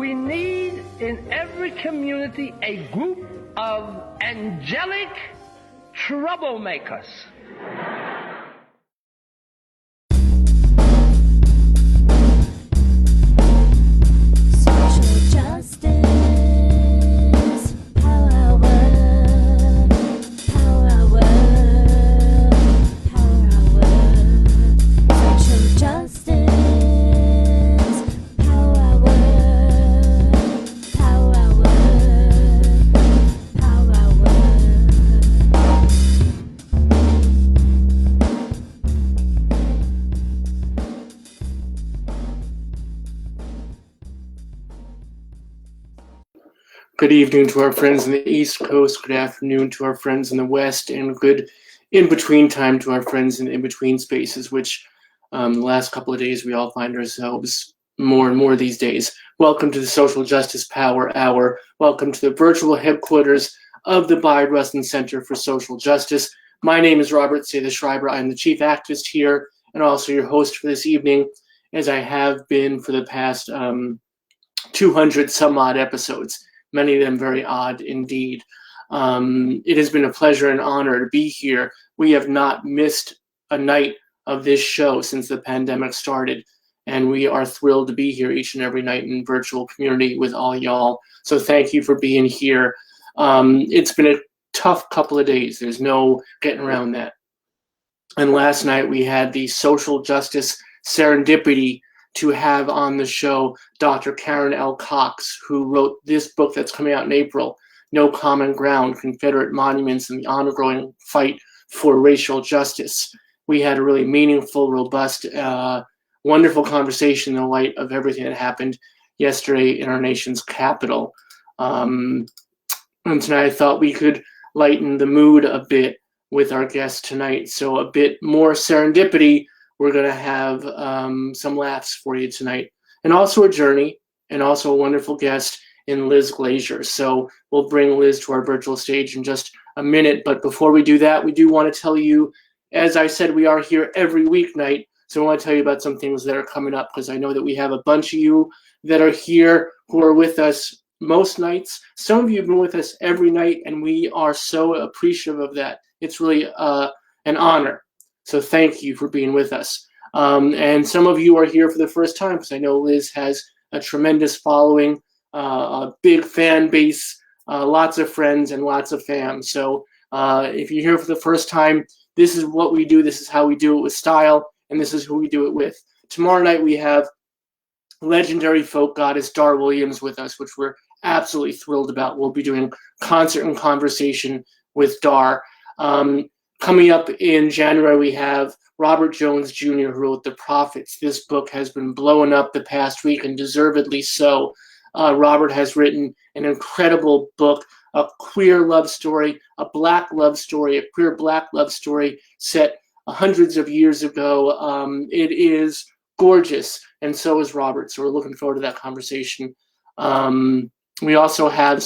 We need in every community a group of angelic troublemakers. Social justice, power hour, power hour, power hour. Social justice, power hour, power hour, power hour. Good evening to our friends in the East Coast, good afternoon to our friends in the West, and good in-between time to our friends in in-between spaces, which the last couple of days we all find ourselves more and more these days. Welcome to the Social Justice Power Hour. Welcome to the virtual headquarters of the Bayard Rustin Center for Social Justice. My name is Robert Say the Schreiber. I'm the chief activist here and also your host for this evening, as I have been for the past 200 some odd episodes. Many of them very odd indeed. It has been a pleasure and honor to be here. We have not missed a night of this show since the pandemic started, and we are thrilled to be here each and every night in virtual community with all y'all. So thank you for being here. It's been a tough couple of days. There's no getting around that. And last night we had the social justice serendipity to have on the show Dr. Karen L. Cox, who wrote this book that's coming out in April, No Common Ground, Confederate Monuments and the Ongoing Fight for Racial Justice. We had a really meaningful, robust, wonderful conversation in the light of everything that happened yesterday in our nation's capital. And tonight I thought we could lighten the mood a bit with our guest tonight. So a bit more serendipity. We're going to have some laughs for you tonight, and also a journey, and also a wonderful guest in Liz Glazer. So we'll bring Liz to our virtual stage in just a minute. But before we do that, we do want to tell you, as I said, we are here every weeknight. So I want to tell you about some things that are coming up, because I know that we have a bunch of you that are here who are with us most nights. Some of you have been with us every night, and we are so appreciative of that. It's really an honor. So thank you for being with us. And some of you are here for the first time, because I know Liz has a tremendous following, a big fan base, lots of friends, and lots of fam. So if you're here for the first time, this is what we do. This is how we do it with style, and this is who we do it with. Tomorrow night we have legendary folk goddess Dar Williams with us, which we're absolutely thrilled about. We'll be doing concert and conversation with Dar. Coming up in January, we have Robert Jones Jr., who wrote The Prophets. This book has been blowing up the past week, and deservedly so. Robert has written an incredible book, a queer love story, a black love story, a queer black love story set hundreds of years ago. It is gorgeous, and so is Robert. So we're looking forward to that conversation. We also have,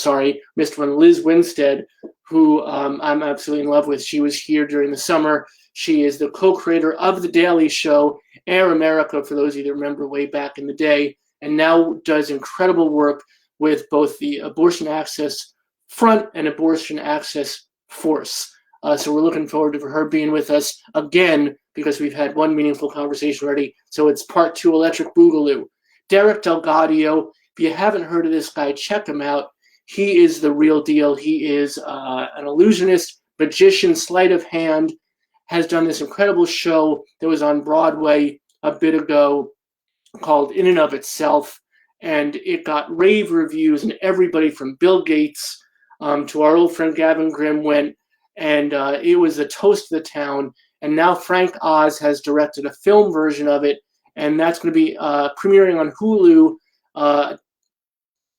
missed one, Liz Winstead, who I'm absolutely in love with. She was here during the summer. She is the co-creator of The Daily Show, Air America, for those of you that remember way back in the day, and now does incredible work with both the Abortion Access Front and Abortion Access Force. So we're looking forward to her being with us again, because we've had one meaningful conversation already. So it's part 2 Electric Boogaloo. Derek Delgadio, if you haven't heard of this guy, check him out. He is the real deal. He is an illusionist, magician, sleight of hand, has done this incredible show that was on Broadway a bit ago called In and of Itself, and it got rave reviews, and everybody from Bill Gates to our old friend Gavin Grimm went, and it was a toast to the town. And now Frank Oz has directed a film version of it, and that's going to be premiering on Hulu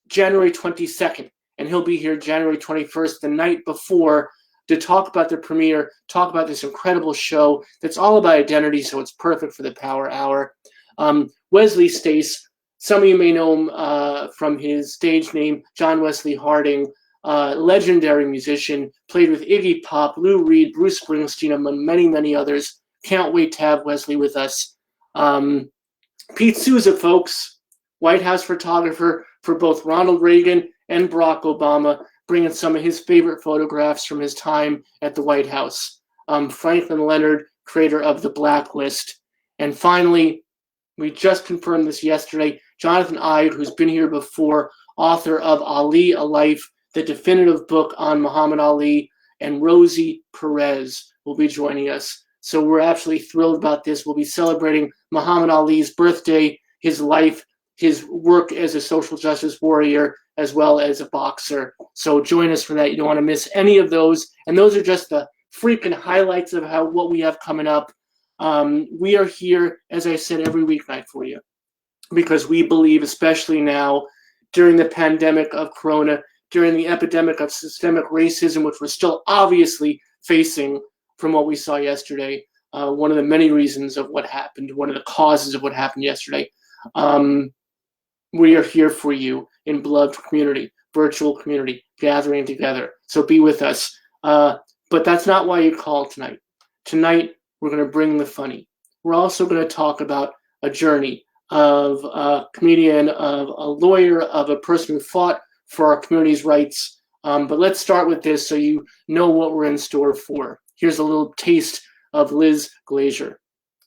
January 22nd, and he'll be here January 21st, the night before, to talk about the premiere, talk about this incredible show that's all about identity, so it's perfect for the Power Hour. Wesley Stace, some of you may know him from his stage name, John Wesley Harding, legendary musician, played with Iggy Pop, Lou Reed, Bruce Springsteen, among many, many others. Can't wait to have Wesley with us. Pete Souza, folks, White House photographer, for both Ronald Reagan and Barack Obama, bringing some of his favorite photographs from his time at the White House. Franklin Leonard, creator of The Blacklist. And finally, we just confirmed this yesterday, Jonathan Ive, who's been here before, author of Ali, A Life, the definitive book on Muhammad Ali, and Rosie Perez will be joining us. So we're absolutely thrilled about this. We'll be celebrating Muhammad Ali's birthday, his life, his work as a social justice warrior, as well as a boxer. So join us for that. You don't want to miss any of those. And those are just the freaking highlights of what we have coming up. We are here, as I said, every weeknight for you, because we believe, especially now, during the pandemic of Corona, during the epidemic of systemic racism, which we're still obviously facing from what we saw yesterday, one of the many reasons of what happened, one of the causes of what happened yesterday. We are here for you in beloved community, virtual community, gathering together. So be with us. But that's not why you called tonight. Tonight, we're going to bring the funny. We're also going to talk about a journey of a comedian, of a lawyer, of a person who fought for our community's rights. But let's start with this so you know what we're in store for. Here's a little taste of Liz Glazer.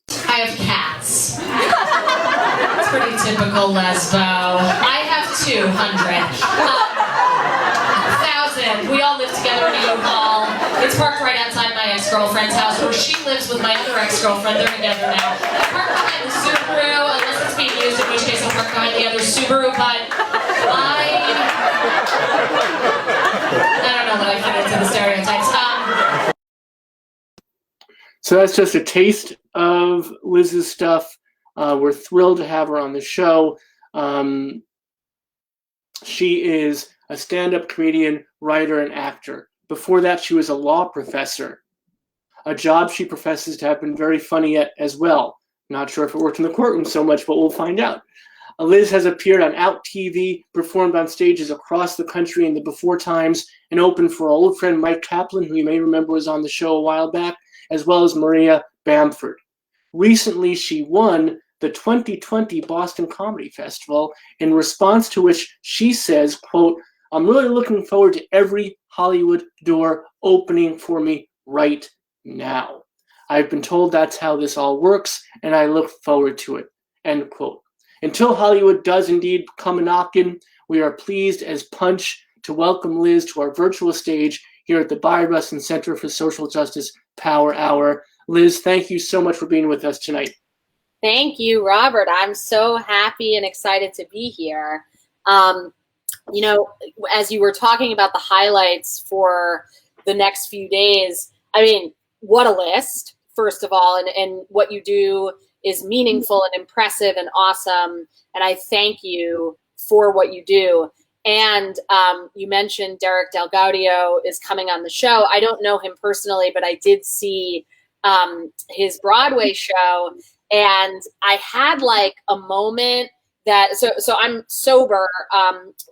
I have cats. It's pretty typical lesbo. I have 200. 1,000. We all live together in a U-Haul. It's parked right outside my ex-girlfriend's house, where she lives with my other ex-girlfriend. They're together now. I park behind the Subaru, unless it's being used, in which case I'll park behind the other Subaru, but I don't know that I fit into the stereotypes. So that's just a taste of Liz's stuff. We're thrilled to have her on the show. She is a stand-up comedian, writer, and actor. Before that, she was a law professor, a job she professes to have been very funny at as well. Not sure if it worked in the courtroom so much, but we'll find out. Liz has appeared on Out TV, performed on stages across the country in the before times, and opened for our old friend Mike Kaplan, who you may remember was on the show a while back, as well as Maria Bamford. Recently, she won the 2020 Boston Comedy Festival, in response to which she says, quote, "I'm really looking forward to every Hollywood door opening for me right now. I've been told that's how this all works, and I look forward to it," end quote. Until Hollywood does indeed come a-knockin', we are pleased as punch to welcome Liz to our virtual stage here at the Bayard Rustin Center for Social Justice Power Hour. Liz, thank you so much for being with us tonight. Thank you, Robert. I'm so happy and excited to be here. You know, as you were talking about the highlights for the next few days, I mean, what a list, first of all, and what you do is meaningful and impressive and awesome. And I thank you for what you do. And you mentioned Derek DelGaudio is coming on the show. I don't know him personally, but I did see his Broadway show. And I had like a moment that, so I'm sober,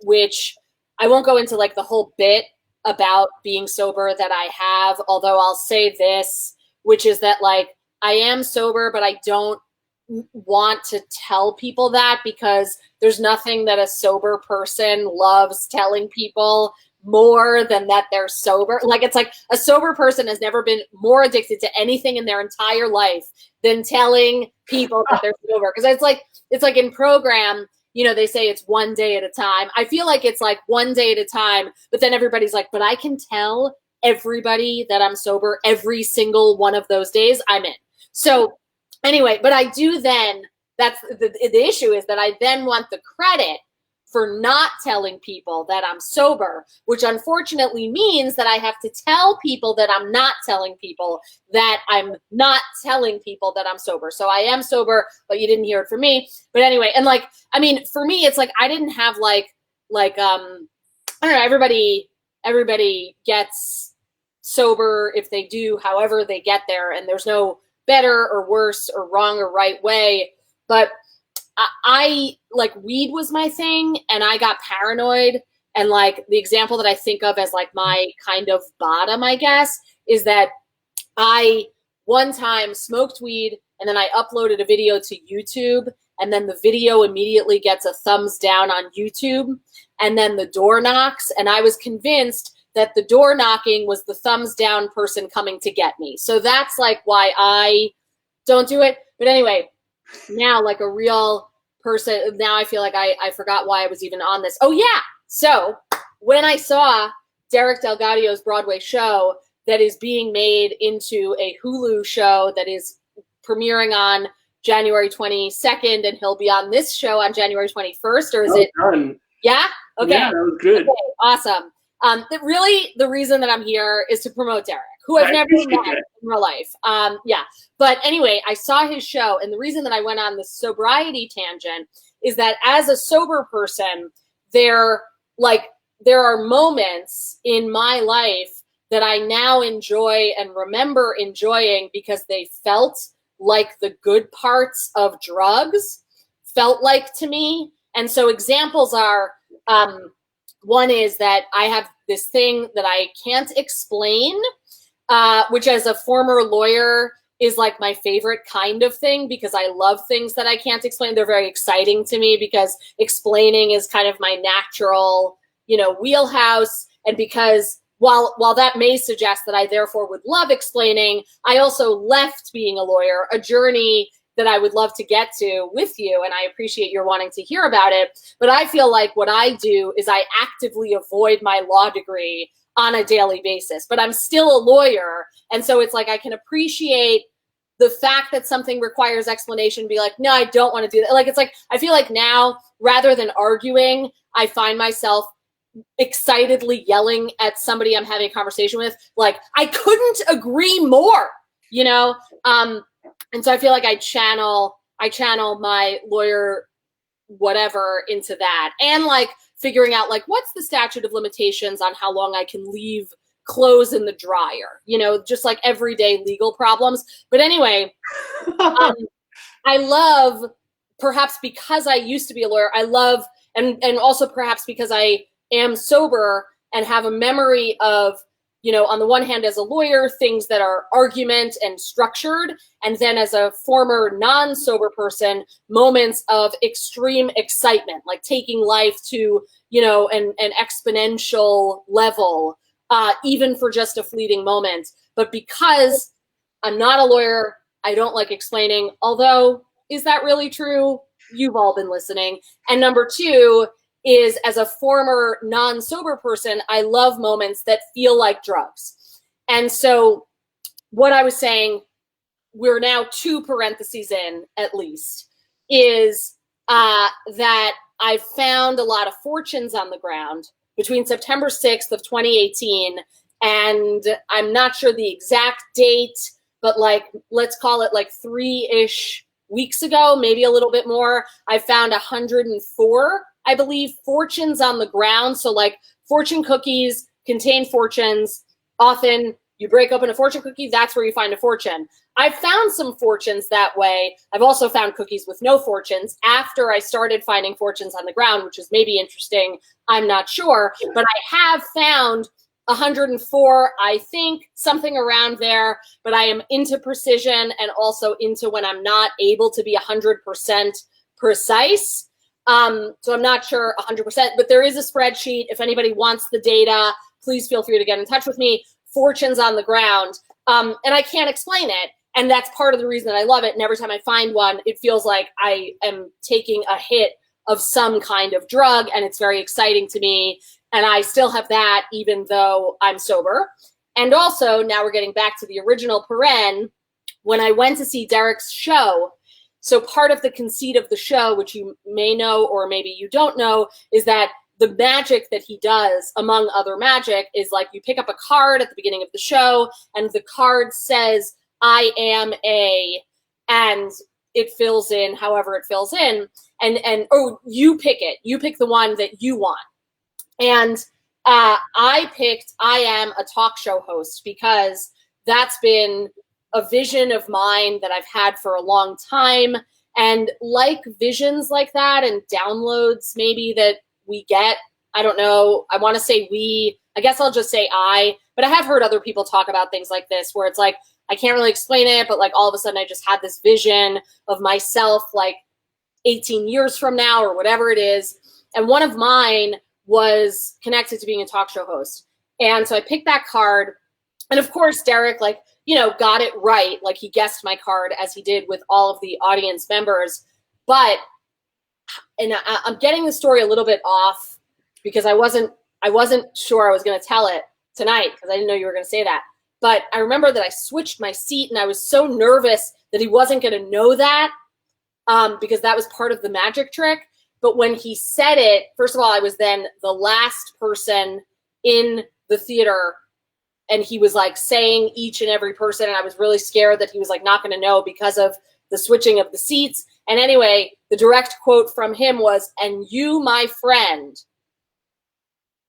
which I won't go into like the whole bit about being sober that I have, although I'll say this, which is that like I am sober, but I don't want to tell people that, because there's nothing that a sober person loves telling people more than that they're sober. Like, it's like a sober person has never been more addicted to anything in their entire life than telling people that they're sober. Because it's like in program, you know, they say it's one day at a time. I feel like it's like one day at a time, but then everybody's like, but I can tell everybody that I'm sober every single one of those days I'm in. So anyway, but I do then, that's the issue, is that I then want the credit for not telling people that I'm sober, which unfortunately means that I have to tell people that I'm not telling people that I'm not telling people that I'm sober. So I am sober, but you didn't hear it from me. But anyway, and like, I mean, for me, it's like, I didn't have I don't know, everybody gets sober if they do, however they get there. And there's no better or worse or wrong or right way. But I like, weed was my thing, and I got paranoid. And like, the example that I think of as like my kind of bottom, I guess, is that I one time smoked weed and then I uploaded a video to YouTube, and then the video immediately gets a thumbs down on YouTube, and then the door knocks, and I was convinced that the door knocking was the thumbs down person coming to get me. So that's like why I don't do it. But anyway, now like a real person, now I feel like I forgot why I was even on this. Oh yeah. So when I saw Derek DelGaudio's Broadway show that is being made into a Hulu show that is premiering on January 22nd, and he'll be on this show on January 21st, or is it? Done. Yeah? Okay. Yeah, that was good. Okay, awesome. Really, the reason that I'm here is to promote Derek, who I've never met in real life. Yeah. But anyway, I saw his show, and the reason that I went on the sobriety tangent is that as a sober person, there are moments in my life that I now enjoy and remember enjoying because they felt like the good parts of drugs felt like to me. And so examples are, one is that I have this thing that I can't explain, which as a former lawyer is like my favorite kind of thing because I love things that I can't explain. They're very exciting to me because explaining is kind of my natural, wheelhouse. And because while that may suggest that I therefore would love explaining, I also left being a lawyer, a journey that I would love to get to with you, and I appreciate your wanting to hear about it. But I feel like what I do is I actively avoid my law degree on a daily basis, but I'm still a lawyer. And so it's like I can appreciate the fact that something requires explanation, be like, no, I don't want to do that. Like, it's like, I feel like now, rather than arguing, I find myself excitedly yelling at somebody I'm having a conversation with, like, I couldn't agree more, and so I feel like I channel my lawyer whatever into that, and like figuring out like what's the statute of limitations on how long I can leave clothes in the dryer, just like everyday legal problems. But anyway, I love, perhaps because I used to be a lawyer, I love, and also perhaps because I am sober and have a memory of, on the one hand, as a lawyer, things that are argument and structured, and then as a former non-sober person, moments of extreme excitement, like taking life to, an exponential level, even for just a fleeting moment. But because I'm not a lawyer, I don't like explaining, although, is that really true? You've all been listening. And number two is, as a former non-sober person, I love moments that feel like drugs. And so what I was saying, we're now 2 parentheses in at least, is that I've found a lot of fortunes on the ground between September 6th of 2018, and I'm not sure the exact date, but like, let's call it like 3-ish weeks ago, maybe a little bit more, I found 104, I believe, fortunes on the ground. So like fortune cookies contain fortunes. Often you break open a fortune cookie, that's where you find a fortune. I've found some fortunes that way. I've also found cookies with no fortunes after I started finding fortunes on the ground, which is maybe interesting. I'm not sure, but I have found 104, I think, something around there, but I am into precision and also into when I'm not able to be 100% precise. So I'm not sure 100%, but there is a spreadsheet. If anybody wants the data, please feel free to get in touch with me. Fortunes on the ground. And I can't explain it. And that's part of the reason that I love it. And every time I find one, it feels like I am taking a hit of some kind of drug, and it's very exciting to me. And I still have that even though I'm sober. And also, now we're getting back to the original paren, when I went to see Derek's show. So part of the conceit of the show, which you may know or maybe you don't know, is that the magic that he does, among other magic, is like you pick up a card at the beginning of the show, and the card says, I am a, and it fills in however it fills in. And you pick it. You pick the one that you want. And I picked I am a talk show host because that's been a vision of mine that I've had for a long time. And like visions like that and downloads maybe that we get, I don't know, I want to say we, I guess I'll just say I, but I have heard other people talk about things like this where it's like, I can't really explain it, but like all of a sudden I just had this vision of myself like 18 years from now or whatever it is. And one of mine was connected to being a talk show host. And so I picked that card. And of course, Derek, like, you know, got it right. Like he guessed my card as he did with all of the audience members. But, and I'm getting the story a little bit off because I wasn't sure I was going to tell it tonight because I didn't know you were going to say that. But I remember that I switched my seat and I was so nervous that he wasn't going to know that because that was part of the magic trick. But when he said it, first of all, I was then the last person in the theater and he was like saying each and every person. And I was really scared that he was like not going to know because of the switching of the seats. And anyway, the direct quote from him was, "And you, my friend,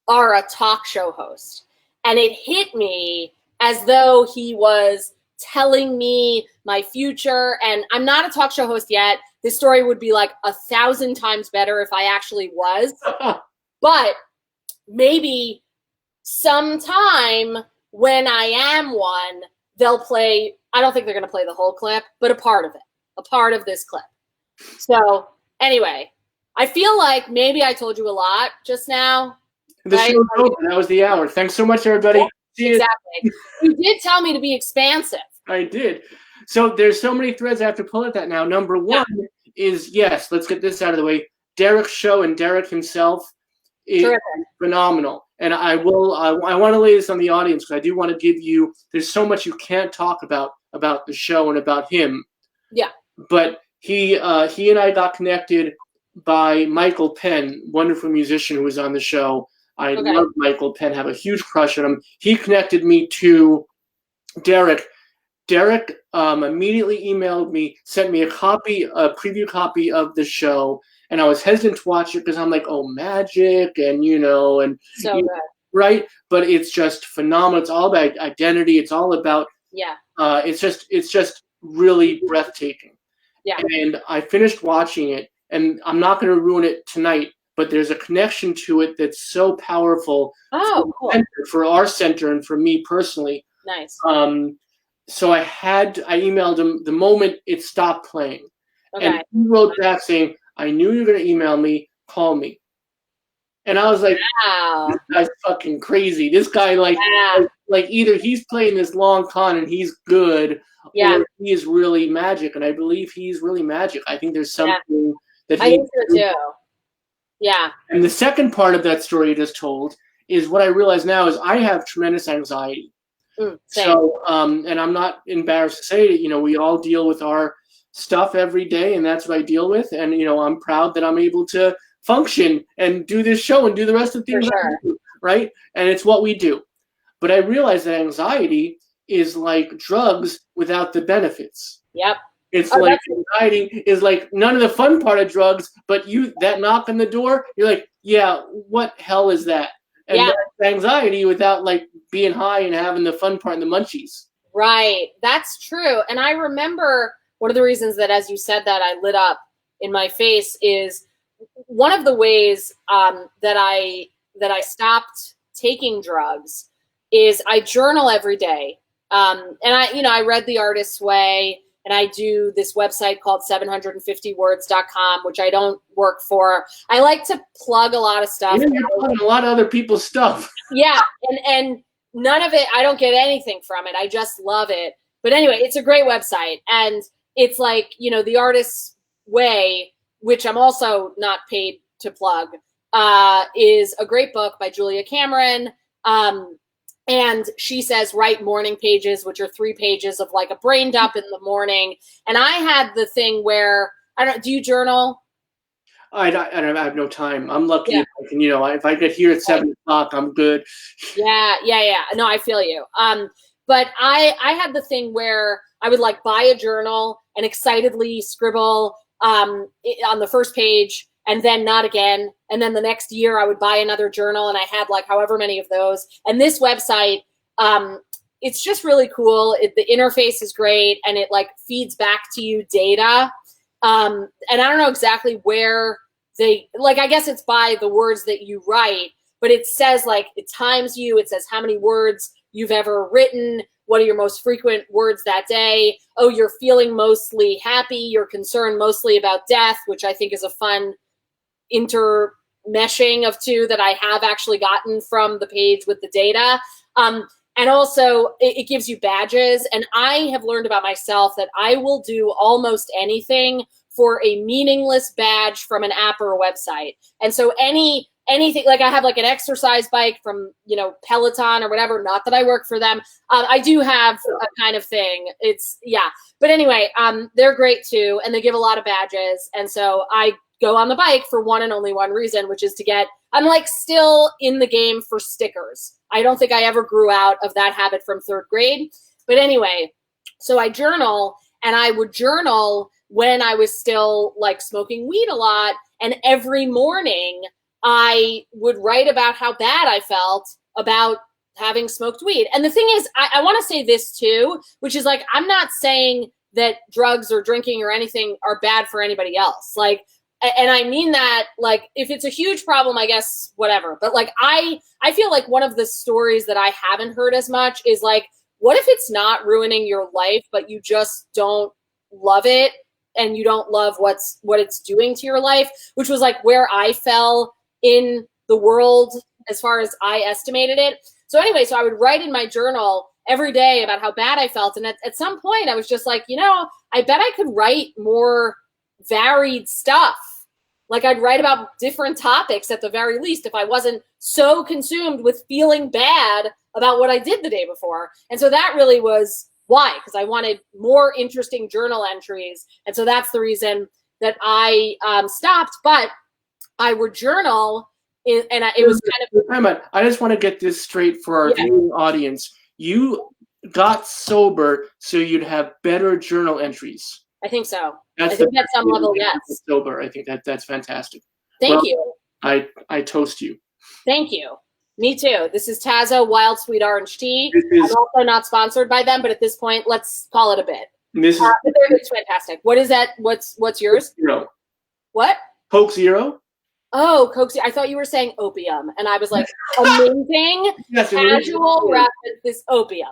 are a talk show host." And it hit me as though he was telling me my future. And I'm not a talk show host yet. This story would be like 1,000 times better if I actually was. But maybe sometime when I am one, they'll play, I don't think they're going to play the whole clip, but a part of it, a part of this clip. So anyway, I feel like maybe I told you a lot just now. The show's over. That was the hour. Thanks so much, everybody. Yeah, exactly. You did tell me to be expansive. I did. So there's so many threads I have to pull at that now. Number one is, yes, let's get this out of the way. Derek's show and Derek himself is phenomenal. And I want to lay this on the audience because I do want to give you, there's so much you can't talk about the show and about him. Yeah. But he and I got connected by Michael Penn, wonderful musician who was on the show. I love Michael Penn, have a huge crush on him. He connected me to Derek. Derek immediately emailed me, sent me a preview copy of the show, and I was hesitant to watch it because I'm like, oh, magic, and so good, right? But it's just phenomenal. It's all about identity. It's all about it's just really breathtaking. Yeah. And I finished watching it, and I'm not going to ruin it tonight, but there's a connection to it that's so powerful. Oh, cool. For our center and for me personally. Nice. So I emailed him the moment it stopped playing. Okay. And he wrote back saying, "I knew you were going to email me, call me." And I was like, wow. This guy's fucking crazy. This guy, like either he's playing this long con and he's good, or he is really magic. And I believe he's really magic. I think there's something that I think so too. Yeah. And the second part of that story you just told is what I realize now is I have tremendous anxiety. So, and I'm not embarrassed to say it, we all deal with our stuff every day, and that's what I deal with. And, I'm proud that I'm able to function and do this show and do the rest of the things I do, right? And it's what we do. But I realize that anxiety is like drugs without the benefits. Yep. It's like anxiety is like none of the fun part of drugs, but that knock on the door, you're like, yeah, what hell is that? And that's anxiety without like being high and having the fun part and the munchies. Right. That's true. And I remember one of the reasons that, as you said that, I lit up in my face is one of the ways that I stopped taking drugs is I journal every day. And I read The Artist's Way, and I do this website called 750words.com, which I don't work for. I like to plug a lot of stuff. You're plugging a lot of other people's stuff. Yeah, and none of it, I don't get anything from it. I just love it. But anyway, it's a great website. And it's like, The Artist's Way, which I'm also not paid to plug, is a great book by Julia Cameron. And she says, write morning pages, which are 3 pages of like a brain dump in the morning. And I had the thing where, do you journal? I have no time. I'm lucky if I can, if I get here at 7 o'clock, I'm good. Yeah. No, I feel you. But I had the thing where I would like buy a journal and excitedly scribble on the first page, and then not again. And then the next year I would buy another journal, and I had like however many of those. And this website, it's just really cool. The interface is great, and it like feeds back to you data. And I don't know exactly where I guess it's by the words that you write, but it says like, it times you, it says how many words you've ever written, what are your most frequent words that day? Oh, you're feeling mostly happy. You're concerned mostly about death, which I think is a fun intermeshing of two that I have actually gotten from the page with the data. And also, it gives you badges. And I have learned about myself that I will do almost anything for a meaningless badge from an app or a website. And so anything, like I have like an exercise bike from, Peloton or whatever, not that I work for them. I do have a kind of thing. But anyway, they're great too. And they give a lot of badges. And so I go on the bike for one and only one reason, which is I'm like still in the game for stickers. I don't think I ever grew out of that habit from 3rd grade. But anyway, so I journal, and I would journal when I was still like smoking weed a lot. And every morning I would write about how bad I felt about having smoked weed. And the thing is, I want to say this too, which is like, I'm not saying that drugs or drinking or anything are bad for anybody else. Like, and I mean that, like, if it's a huge problem, I guess, whatever. But like, I feel like one of the stories that I haven't heard as much is like, what if it's not ruining your life, but you just don't love it and you don't love what it's doing to your life, which was like where I fell in the world as far as I estimated it. So anyway, so I would write in my journal every day about how bad I felt. And at some point I was just like, I bet I could write more varied stuff. Like I'd write about different topics at the very least if I wasn't so consumed with feeling bad about what I did the day before. And so that really was why, because I wanted more interesting journal entries. And so that's the reason that I stopped. But I would journal, it was kind of... I just want to get this straight for our viewing audience. You got sober so you'd have better journal entries. I think so. I think at some level, yes. Sober. I think that's fantastic. Thank you. I toast you. Thank you. Me too. This is Tazo Wild Sweet Orange Tea. I'm also not sponsored by them, but at this point, let's call it a bit. It's fantastic. What is that? What's yours? Zero. What? Coke Zero. Oh, Coke Zero. I thought you were saying opium, and I was like, amazing, yes, casual reference, opium.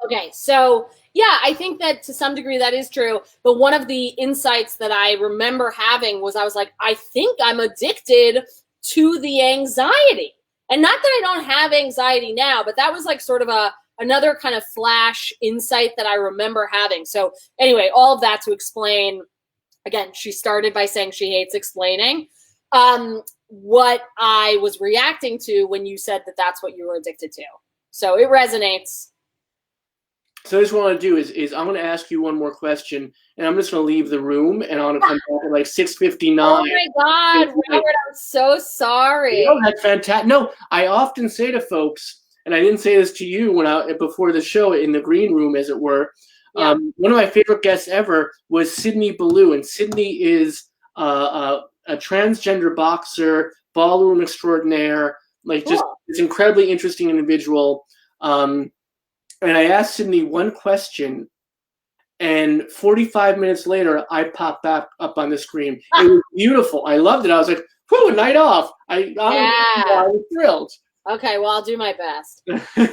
Okay, so yeah, I think that to some degree that is true. But one of the insights that I remember having was I was like, I think I'm addicted to the anxiety. And not that I don't have anxiety now, but that was like sort of another kind of flash insight that I remember having. So anyway, all of that to explain, again, she started by saying she hates explaining what I was reacting to when you said that that's what you were addicted to. So it resonates. So I just want to do is I'm going to ask you one more question, and I'm just going to leave the room, and I'm going to come back at like 6:59. Oh my God, Robert, I'm so sorry. That's fantastic. No, I often say to folks, and I didn't say this to you before the show in the green room, as it were. Yeah. One of my favorite guests ever was Sydney Ballou, and Sydney is a transgender boxer, ballroom extraordinaire, like just this incredibly interesting individual. And I asked Sydney one question, and 45 minutes later, I popped back up on the screen. It was beautiful. I loved it. I was like, whew, a night off. I was thrilled. Okay, well, I'll do my best.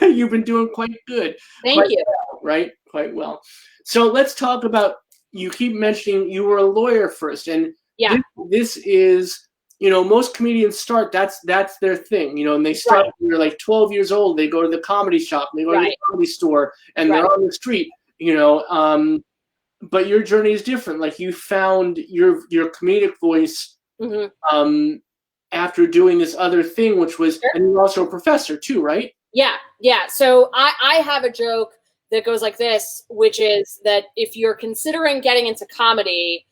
You've been doing quite good. Thank you. Well, right? Quite well. So let's talk about, you keep mentioning you were a lawyer first. And this is, most comedians start, that's their thing, and they start when they're like 12 years old. They go to the comedy shop, and they go to the comedy store, and they're on the street, but your journey is different. Like you found your comedic voice after doing this other thing, which was, and you're also a professor too, right? Yeah. So I have a joke that goes like this, which is that if you're considering getting into comedy,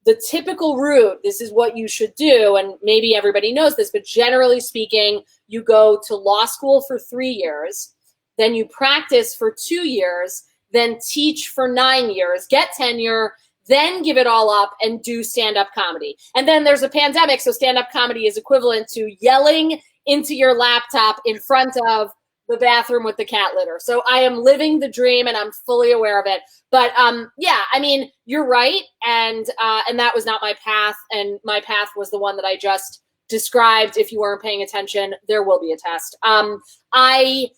the typical route, this is what you should do, and maybe everybody knows this, but generally speaking, you go to law school for 3 years, then you practice for 2 years, then teach for 9 years, get tenure, then give it all up and do stand-up comedy. And then there's a pandemic, so stand-up comedy is equivalent to yelling into your laptop in front of the bathroom with the cat litter. So I am living the dream, and I'm fully aware of it. But you're right, and that was not my path, and my path was the one that I just described, if you weren't paying attention, there will be a test. I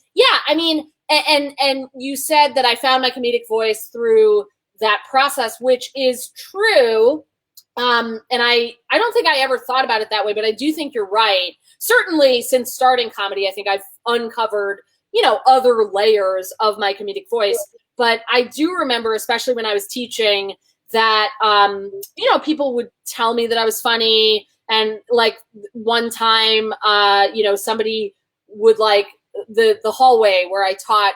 mean, and you said that I found my comedic voice through that process, which is true. And I don't think I ever thought about it that way, but I do think you're right. Certainly since starting comedy, I think I've uncovered, other layers of my comedic voice. But I do remember, especially when I was teaching, that, people would tell me that I was funny. And like one time, somebody would like the hallway where I taught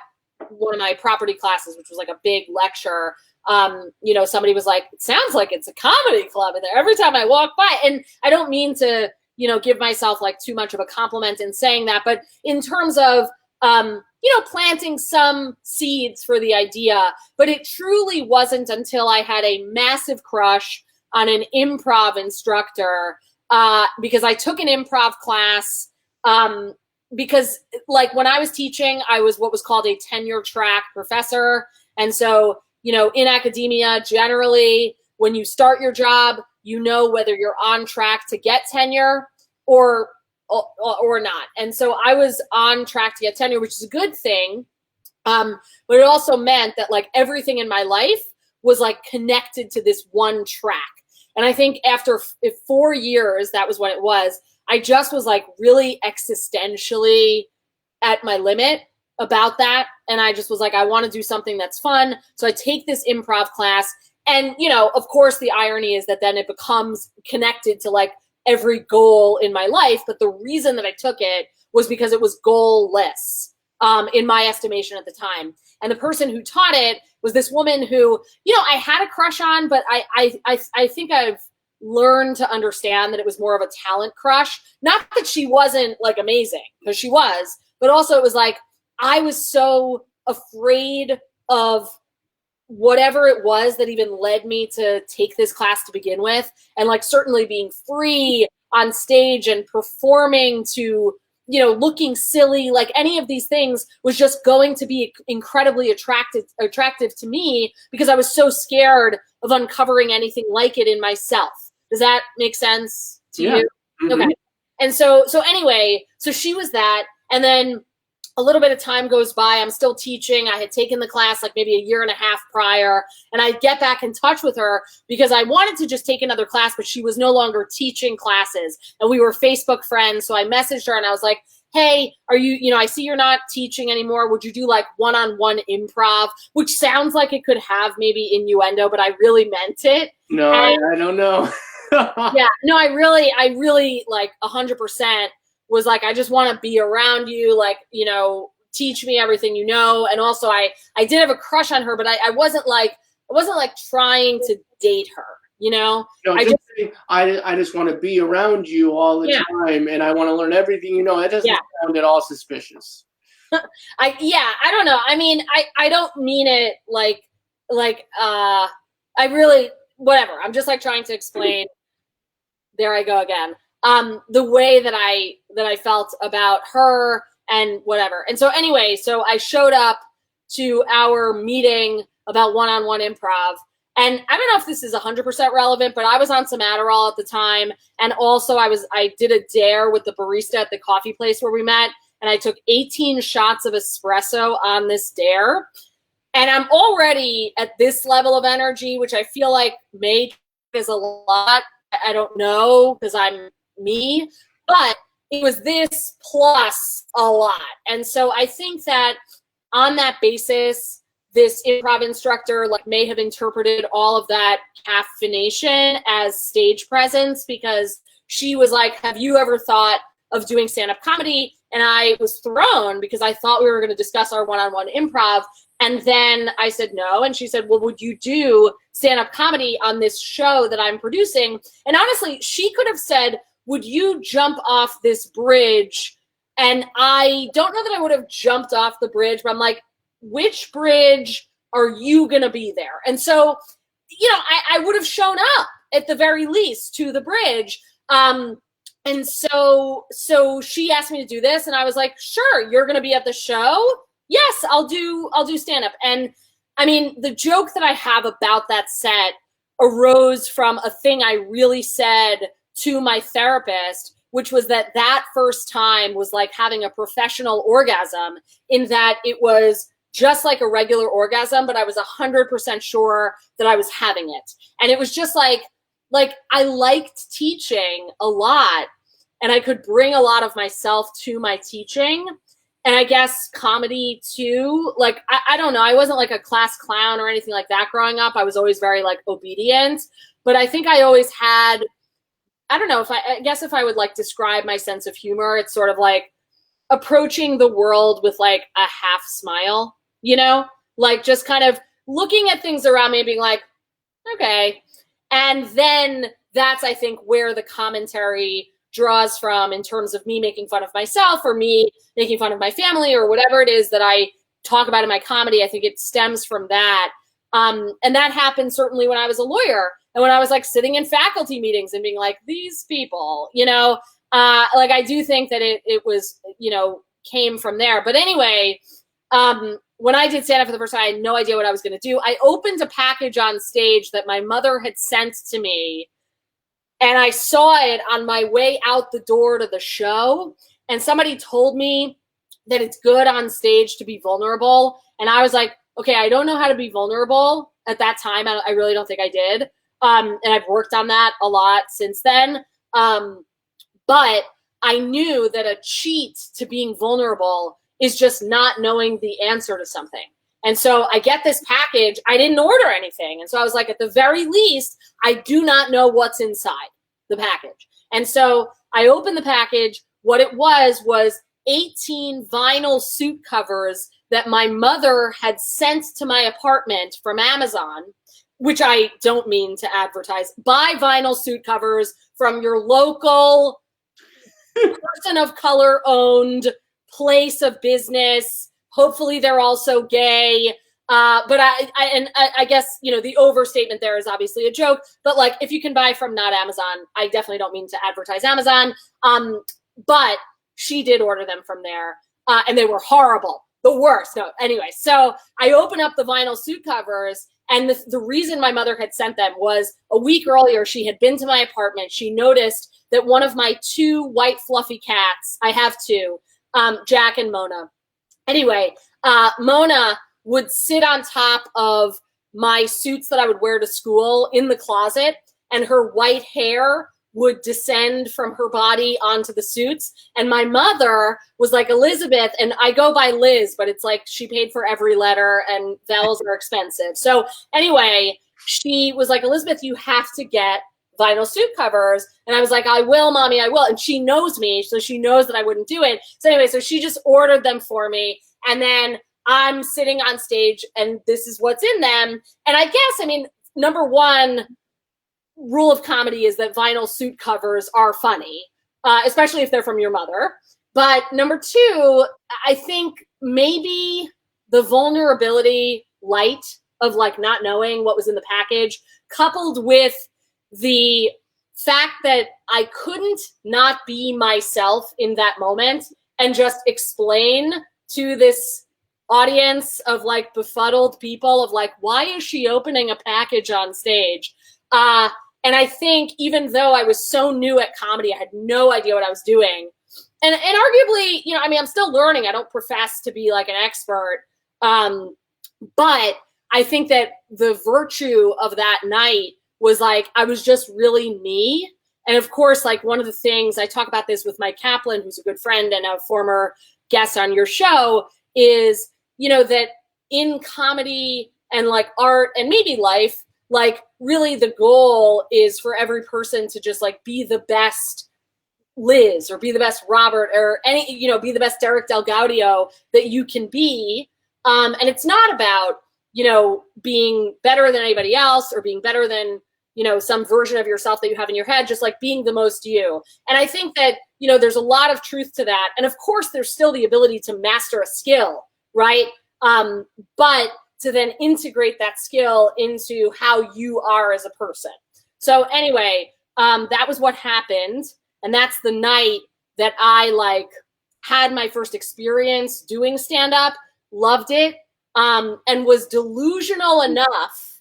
one of my property classes, which was like a big lecture. Somebody was like, it sounds like it's a comedy club in there every time I walk by. And I don't mean to, give myself like too much of a compliment in saying that, but in terms of, planting some seeds for the idea, but it truly wasn't until I had a massive crush on an improv instructor, because I took an improv class, because like when I was teaching, I was what was called a tenure track professor. And so, in academia, generally, when you start your job, whether you're on track to get tenure or not. And so I was on track to get tenure, which is a good thing. But it also meant that like everything in my life was like connected to this one track. And I think after 4 years, that was when it was, I just was like really existentially at my limit about that. And I just was like, I want to do something that's fun. So I take this improv class. And, of course, the irony is that then it becomes connected to like every goal in my life. But the reason that I took it was because it was goal-less, in my estimation at the time. And the person who taught it was this woman who, I had a crush on, but I think I've learned to understand that it was more of a talent crush. Not that she wasn't like amazing, because she was, but also it was like, I was so afraid of whatever it was that even led me to take this class to begin with. And like certainly being free on stage and performing to, looking silly, like any of these things was just going to be incredibly attractive to me, because I was so scared of uncovering anything like it in myself. Does that make sense to you? Mm-hmm. Okay. And so anyway, so she was that. And then a little bit of time goes by. I'm still teaching. I had taken the class like maybe a year and a half prior. And I get back in touch with her because I wanted to just take another class, but she was no longer teaching classes. And we were Facebook friends. So I messaged her and I was like, hey, are you, I see you're not teaching anymore. Would you do like one-on-one improv? Which sounds like it could have maybe innuendo, but I really meant it. No, I don't know. Yeah, no, I really like 100% was like, I just want to be around you, like, teach me everything you know. And also I did have a crush on her, but I wasn't like trying to date her, No, I just want to be around you all the time, and I want to learn everything you know. That doesn't sound at all suspicious. I don't know. I mean, I don't mean it like I really, whatever. I'm just like trying to explain. There I go again. The way that I felt about her and whatever. And so anyway, so I showed up to our meeting about one-on-one improv. And I don't know if this is 100% relevant, but I was on some Adderall at the time. And also I did a dare with the barista at the coffee place where we met. And I took 18 shots of espresso on this dare. And I'm already at this level of energy, which I feel like maybe is a lot. I don't know, because I'm me, but it was this plus a lot. And so I think that on that basis, this improv instructor like may have interpreted all of that caffeination as stage presence, because she was like, have you ever thought of doing stand-up comedy? And I was thrown because I thought we were going to discuss our one-on-one improv. And then I said no. And she said, well, would you do stand-up comedy on this show that I'm producing? And honestly, she could have said, would you jump off this bridge? And I don't know that I would have jumped off the bridge, but I'm like, which bridge are you going to be there? And so, I would have shown up at the very least to the bridge. And so she asked me to do this, and I was like, sure, you're going to be at the show? Yes, I'll do stand-up. And I mean, the joke that I have about that set arose from a thing I really said to my therapist, which was that first time was like having a professional orgasm, in that it was just like a regular orgasm, but I was 100% sure that I was having it. And it was just like I liked teaching a lot, and I could bring a lot of myself to my teaching. And I guess comedy too. Like, I don't know. I wasn't like a class clown or anything like that growing up. I was always very like obedient, but I think I always had, I don't know, I guess if I would like describe my sense of humor, it's sort of like approaching the world with like a half smile, you know, like just kind of looking at things around me and being like, okay. And then that's, I think, where the commentary draws from in terms of me making fun of myself or me making fun of my family or whatever it is that I talk about in my comedy. I think it stems from that. And that happened certainly when I was a lawyer and when I was like sitting in faculty meetings and being like, these people, you know, like I do think that it was, you know, came from there. But anyway, when I did stand up for the first time, I had no idea what I was going to do. I opened a package on stage that my mother had sent to me, and I saw it on my way out the door to the show. And somebody told me that it's good on stage to be vulnerable. And I was like, okay, I don't know how to be vulnerable at that time. I really don't think I did. And I've worked on that a lot since then. But I knew that a cheat to being vulnerable is just not knowing the answer to something. And so I get this package. I didn't order anything. And so I was like, at the very least, I do not know what's inside the package. And so I opened the package. What it was 18 vinyl suit covers that my mother had sent to my apartment from Amazon, which I don't mean to advertise. Buy vinyl suit covers from your local person of color owned place of business. Hopefully they're also gay. But I guess, you know, the overstatement there is obviously a joke, but like, if you can buy from not Amazon, I definitely don't mean to advertise Amazon. But she did order them from there. And they were horrible, the worst. No, anyway, so I open up the vinyl suit covers, and the reason my mother had sent them was a week earlier, she had been to my apartment. She noticed that one of my two white fluffy cats, I have two, Jack and Mona. Anyway, Mona would sit on top of my suits that I would wear to school in the closet, and her white hair would descend from her body onto the suits. And my mother was like, Elizabeth, and I go by Liz, but it's like she paid for every letter and vowels are expensive. So anyway, she was like, Elizabeth, you have to get vinyl suit covers. And I was like, I will, Mommy, I will. And she knows me, so she knows that I wouldn't do it. So anyway, so she just ordered them for me. And then I'm sitting on stage and this is what's in them. And I guess, I mean, number one rule of comedy is that vinyl suit covers are funny, especially if they're from your mother. But number two, I think maybe the vulnerability light of like not knowing what was in the package, coupled with the fact that I couldn't not be myself in that moment and just explain to this audience of like befuddled people of like, why is she opening a package on stage? And I think even though I was so new at comedy, I had no idea what I was doing. And arguably, you know, I mean, I'm still learning. I don't profess to be like an expert. But I think that the virtue of that night was like, I was just really me. And of course, like one of the things, I talk about this with Mike Kaplan, who's a good friend and a former guest on your show, is, you know, that in comedy and like art and maybe life, like really the goal is for every person to just like be the best Liz or be the best Robert or any, you know, be the best Derek Del Gaudio that you can be. And it's not about, you know, being better than anybody else or being better than, you know, some version of yourself that you have in your head, just like being the most you. And I think that, you know, there's a lot of truth to that. And of course, there's still the ability to master a skill, right? But to then integrate that skill into how you are as a person. So anyway, that was what happened. And that's the night that I like had my first experience doing stand-up, loved it, and was delusional enough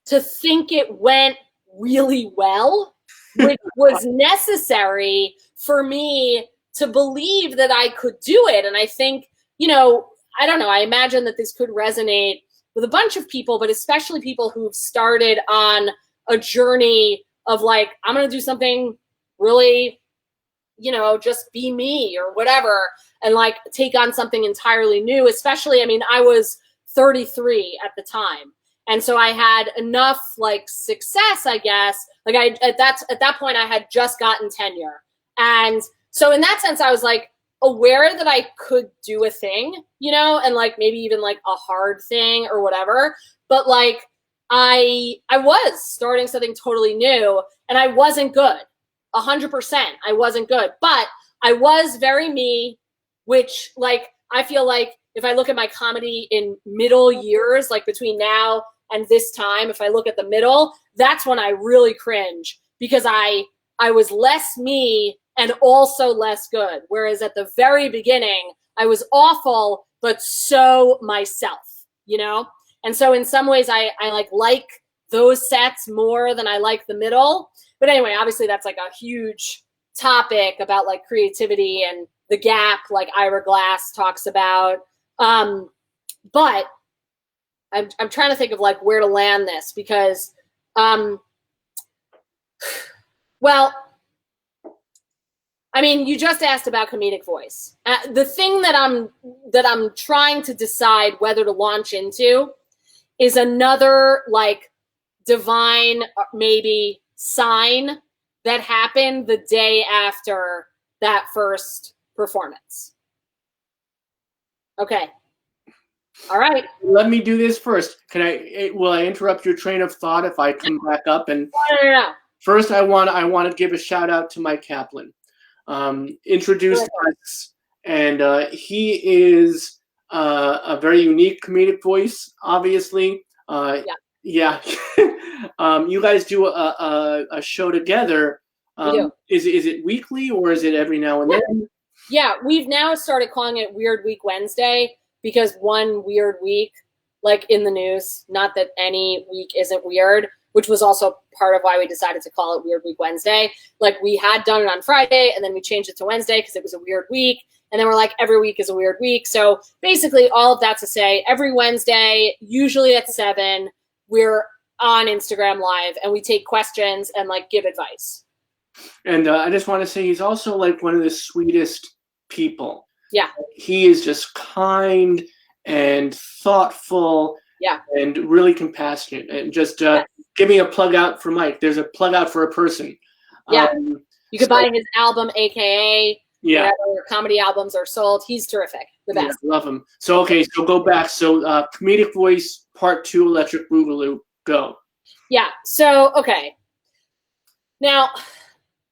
to think it went really well, which was necessary for me to believe that I could do it. And I think, you know, I don't know, I imagine that this could resonate with a bunch of people, but especially people who've started on a journey of like, I'm going to do something really, you know, just be me or whatever, and like take on something entirely new. Especially, I mean, I was 33 at the time. And so I had enough like success, I guess. Like at that point I had just gotten tenure. And so in that sense, I was like aware that I could do a thing, you know, and like maybe even like a hard thing or whatever. But like I was starting something totally new, and I wasn't good. 100%. I wasn't good, but I was very me, which like, I feel like if I look at my comedy in middle years, like between now and this time, if I look at the middle, that's when I really cringe, because I was less me and also less good. Whereas at the very beginning, I was awful, but so myself, you know? And so in some ways I like those sets more than I like the middle. But anyway, obviously that's like a huge topic about like creativity and the gap, like Ira Glass talks about. But I'm trying to think of like where to land this, because, well, I mean, you just asked about comedic voice. The thing that I'm trying to decide whether to launch into is another like divine maybe sign that happened the day after that first performance. Okay. All right. Let me do this first. Will I interrupt your train of thought if I come back up? And No. first, I want to give a shout out to Mike Kaplan. Introduced us, and he is a very unique comedic voice, obviously. Yeah. You guys do a show together. We do. Is it weekly, or is it every now and then? Yeah, we've now started calling it Weird Week Wednesday, because one weird week, like in the news, not that any week isn't weird, which was also part of why we decided to call it Weird Week Wednesday. Like we had done it on Friday, and then we changed it to Wednesday because it was a weird week. And then we're like, every week is a weird week. So basically all of that to say, every Wednesday, usually at 7, we're on Instagram Live, and we take questions and like give advice. And I just want to say he's also like one of the sweetest people. Yeah. He is just kind and thoughtful. Yeah. And really compassionate. And just giving a plug out for Mike. There's a plug out for a person. Yeah. You could buy his album, AKA. Yeah. Whatever comedy albums are sold. He's terrific. The best. Yeah, love him. So, okay. So go back. So comedic voice, part 2, Electric Boogaloo. Go. Yeah. So, okay. Now,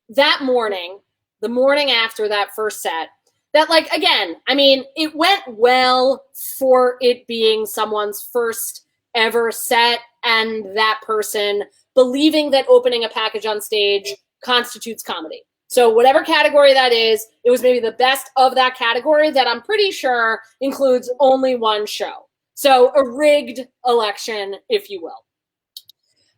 that morning, the morning after that first set, that like, again, I mean, it went well for it being someone's first ever set, and that person believing that opening a package on stage constitutes comedy. So whatever category that is, it was maybe the best of that category that I'm pretty sure includes only one show. So a rigged election, if you will.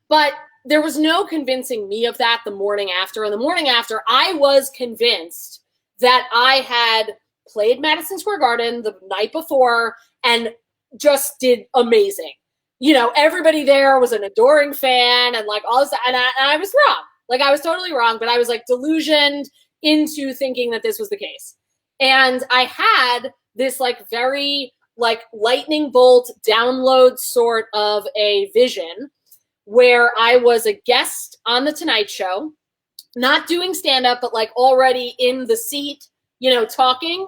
But there was no convincing me of that the morning after. And the morning after, I was convinced that I had played Madison Square Garden the night before and just did amazing. You know, everybody there was an adoring fan and like all this, and I was wrong. Like I was totally wrong, but I was like delusioned into thinking that this was the case. And I had this like very like lightning bolt download sort of a vision where I was a guest on The Tonight Show, not doing stand-up, but like already in the seat, you know, talking.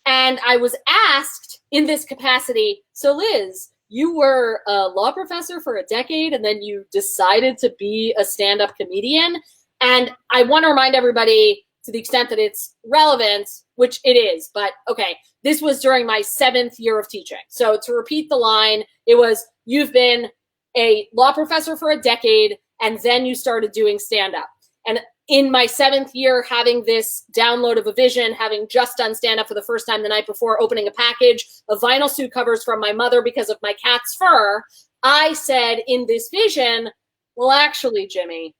And I was asked in this capacity, so Liz, you were a law professor for a decade and then you decided to be a stand-up comedian. And I want to remind everybody, to the extent that it's relevant, which it is, but okay, this was during my 7th year of teaching. So to repeat the line, it was, you've been a law professor for a decade and then you started doing stand-up. And in my 7th year, having this download of a vision, having just done stand-up for the first time the night before, opening a package of vinyl suit covers from my mother because of my cat's fur, I said in this vision, well, actually, Jimmy,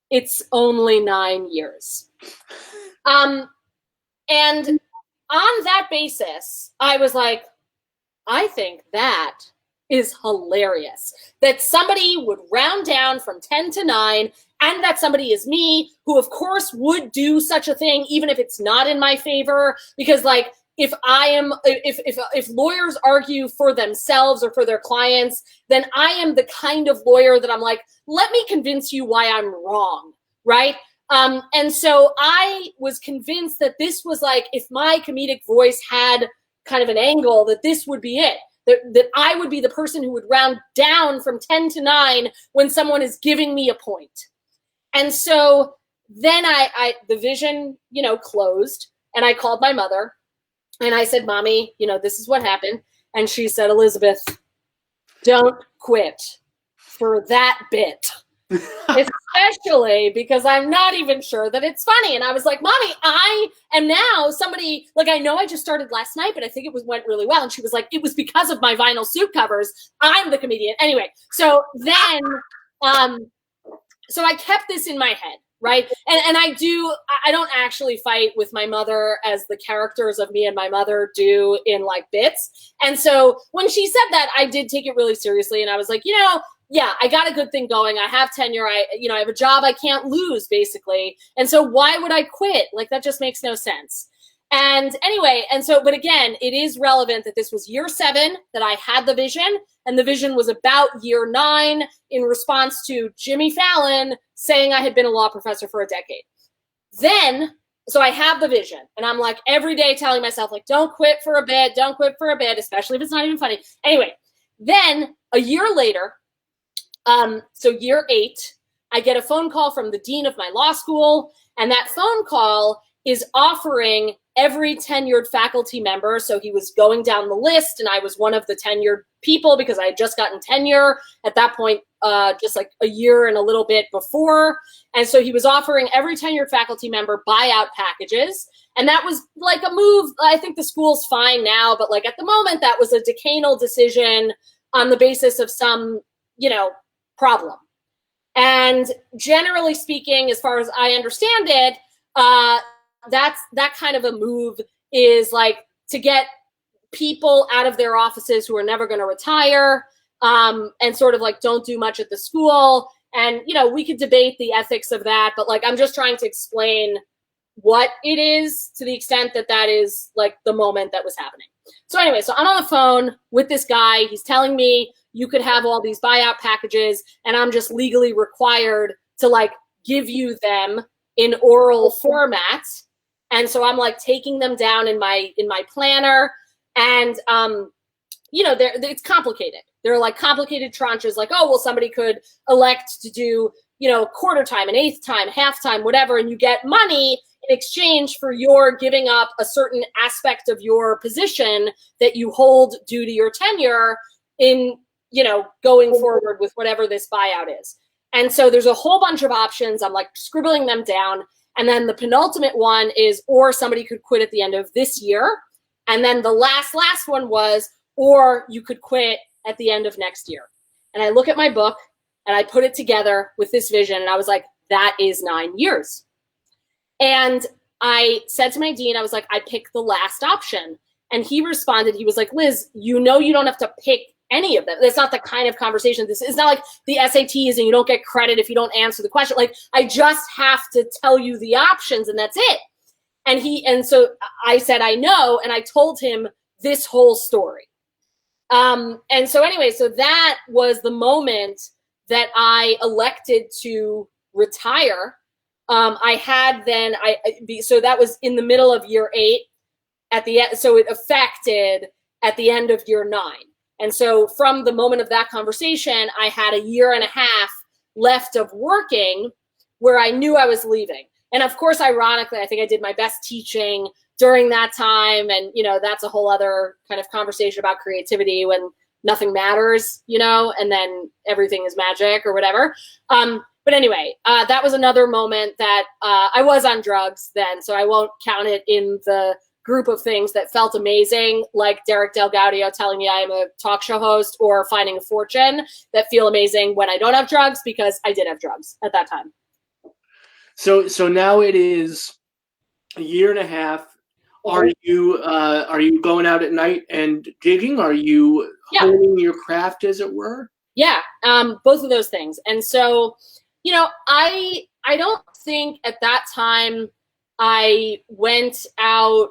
it's only 9 years. And on that basis, I was like, I think that is hilarious. That somebody would round down from 10 to 9, and that somebody is me, who of course would do such a thing, even if it's not in my favor, because like, if lawyers argue for themselves or for their clients, then I am the kind of lawyer that I'm like, let me convince you why I'm wrong, right? And so I was convinced that this was like, if my comedic voice had kind of an angle, that this would be it. That I would be the person who would round down from 10 to 9 when someone is giving me a point. And so then the vision, closed, and I called my mother. And I said, Mommy, this is what happened. And she said, Elizabeth, don't quit for that bit. Especially because I'm not even sure that it's funny. And I was like, Mommy, I am now somebody, like, I know I just started last night, but I think went really well. And she was like, it was because of my vinyl suit covers. I'm the comedian. Anyway, so then, so I kept this in my head. Right. And I don't actually fight with my mother as the characters of Me and My Mother do in like bits. And so when she said that, I did take it really seriously. And I was like, yeah, I got a good thing going. I have tenure. I have a job I can't lose, basically. And so why would I quit? Like, that just makes no sense. And anyway, but again, it is relevant that this was year 7 that I had the vision, and the vision was about year 9 in response to Jimmy Fallon saying I had been a law professor for a decade. Then, so I have the vision, and I'm like every day telling myself, like, don't quit for a bit, especially if it's not even funny. Anyway, then a year later, so year 8, I get a phone call from the dean of my law school, and that phone call is offering every tenured faculty member. So he was going down the list, and I was one of the tenured people because I had just gotten tenure at that point, just like a year and a little bit before. And so he was offering every tenured faculty member buyout packages. And that was like a move. I think the school's fine now, but like at the moment, that was a decanal decision on the basis of some, problem. And generally speaking, as far as I understand it, that kind of a move is like to get people out of their offices who are never going to retire, and sort of like don't do much at the school. And, we could debate the ethics of that, but like, I'm just trying to explain what it is to the extent that that is like the moment that was happening. So anyway, so I'm on the phone with this guy. He's telling me you could have all these buyout packages, and I'm just legally required to like give you them in oral format. And so I'm like taking them down in my planner, and it's complicated. There are like complicated tranches, like, oh, well, somebody could elect to do, quarter time, an eighth time, half time, whatever, and you get money in exchange for your giving up a certain aspect of your position that you hold due to your tenure in, going forward with whatever this buyout is. And so there's a whole bunch of options. I'm like scribbling them down. And then the penultimate one is, or somebody could quit at the end of this year. And then the last one was, or you could quit at the end of next year. And I look at my book and I put it together with this vision. And I was like, that is 9 years. And I said to my dean, I was like, I picked the last option. And he responded, he was like, Liz, you don't have to pick any of them. That's not the kind of conversation. This is not like the SATs and you don't get credit if you don't answer the question. Like, I just have to tell you the options and that's it. And so I said, I know. And I told him this whole story. And so anyway, so that was the moment that I elected to retire. I had then, so that was in the middle of year 8 at the end. So it affected at the end of year 9. And so from the moment of that conversation, I had a year and a half left of working where I knew I was leaving. And of course, ironically, I think I did my best teaching during that time. And, that's a whole other kind of conversation about creativity when nothing matters, and then everything is magic or whatever. But anyway, that was another moment that I was on drugs then, so I won't count it in the group of things that felt amazing, like Derek Del Gaudio telling me I am a talk show host, or Finding a Fortune, that feel amazing when I don't have drugs, because I did have drugs at that time. So now it is a year and a half. Are you going out at night and gigging? Are you honing your craft, as it were? Yeah, both of those things. And so, you know, I don't think at that time I went out